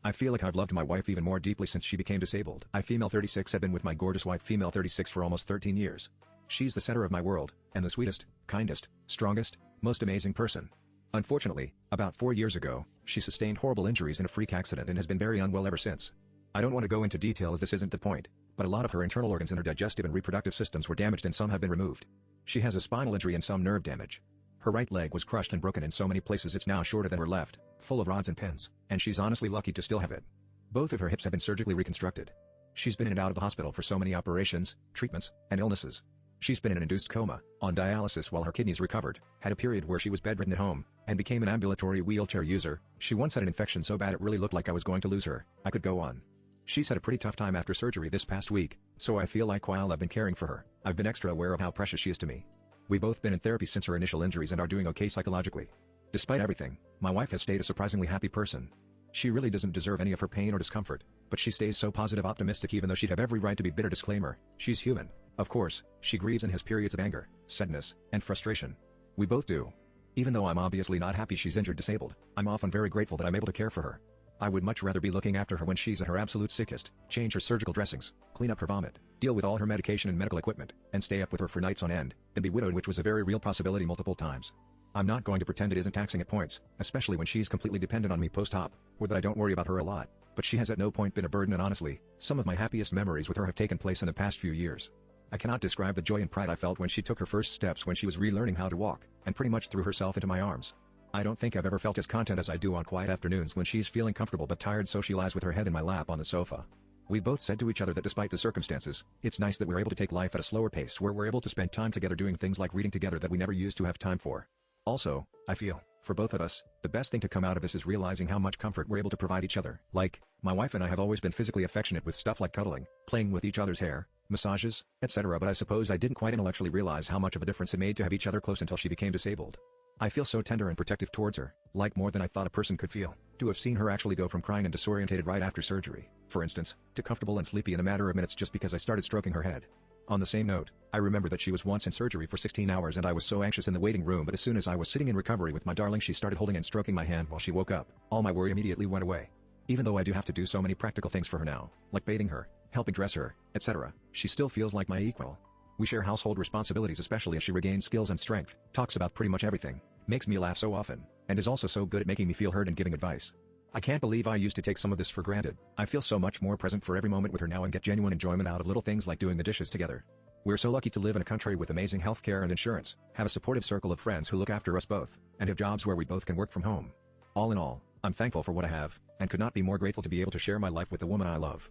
I feel like I've loved my wife even more deeply since she became disabled. I female 36 have been with my gorgeous wife female 36 for almost 13 years. She's the center of my world, and the sweetest, kindest, strongest, most amazing person. Unfortunately, about 4 years ago, she sustained horrible injuries in a freak accident and has been very unwell ever since. I don't want to go into detail as this isn't the point, but a lot of her internal organs and her digestive and reproductive systems were damaged and some have been removed. She has a spinal injury and some nerve damage. Her right leg was crushed and broken in so many places it's now shorter than her left, full of rods and pins, and she's honestly lucky to still have it. Both of her hips have been surgically reconstructed. She's been in and out of the hospital for so many operations, treatments, and illnesses. She's been in an induced coma, on dialysis while her kidneys recovered, had a period where she was bedridden at home, and became an ambulatory wheelchair user. She once had an infection so bad it really looked like I was going to lose her. I could go on. She's had a pretty tough time after surgery this past week, so I feel like while I've been caring for her, I've been extra aware of how precious she is to me. We've both been in therapy since her initial injuries and are doing okay psychologically. Despite everything, my wife has stayed a surprisingly happy person. She really doesn't deserve any of her pain or discomfort, but she stays so positive optimistic even though she'd have every right to be bitter. Disclaimer, she's human. Of course, she grieves and has periods of anger, sadness, and frustration. We both do. Even though I'm obviously not happy she's injured disabled, I'm often very grateful that I'm able to care for her. I would much rather be looking after her when she's at her absolute sickest, change her surgical dressings, clean up her vomit, deal with all her medication and medical equipment, and stay up with her for nights on end, than be widowed, which was a very real possibility multiple times. I'm not going to pretend it isn't taxing at points, especially when she's completely dependent on me post-op, or that I don't worry about her a lot, but she has at no point been a burden, and honestly, some of my happiest memories with her have taken place in the past few years. I cannot describe the joy and pride I felt when she took her first steps when she was relearning how to walk, and pretty much threw herself into my arms. I don't think I've ever felt as content as I do on quiet afternoons when she's feeling comfortable but tired, so she lies with her head in my lap on the sofa. We've both said to each other that despite the circumstances, it's nice that we're able to take life at a slower pace where we're able to spend time together doing things like reading together that we never used to have time for. Also, I feel, for both of us, the best thing to come out of this is realizing how much comfort we're able to provide each other. Like, my wife and I have always been physically affectionate with stuff like cuddling, playing with each other's hair, massages, etc., but I suppose I didn't quite intellectually realize how much of a difference it made to have each other close until she became disabled. I feel so tender and protective towards her, like more than I thought a person could feel, to have seen her actually go from crying and disorientated right after surgery, for instance, to comfortable and sleepy in a matter of minutes just because I started stroking her head. On the same note, I remember that she was once in surgery for 16 hours and I was so anxious in the waiting room, but as soon as I was sitting in recovery with my darling, she started holding and stroking my hand while she woke up. All my worry immediately went away. Even though I do have to do so many practical things for her now, like bathing her, helping dress her, etc., she still feels like my equal. We share household responsibilities, especially as she regains skills and strength, talks about pretty much everything, makes me laugh so often, and is also so good at making me feel heard and giving advice. I can't believe I used to take some of this for granted. I feel so much more present for every moment with her now and get genuine enjoyment out of little things like doing the dishes together. We're so lucky to live in a country with amazing healthcare and insurance, have a supportive circle of friends who look after us both, and have jobs where we both can work from home. All in all, I'm thankful for what I have, and could not be more grateful to be able to share my life with the woman I love.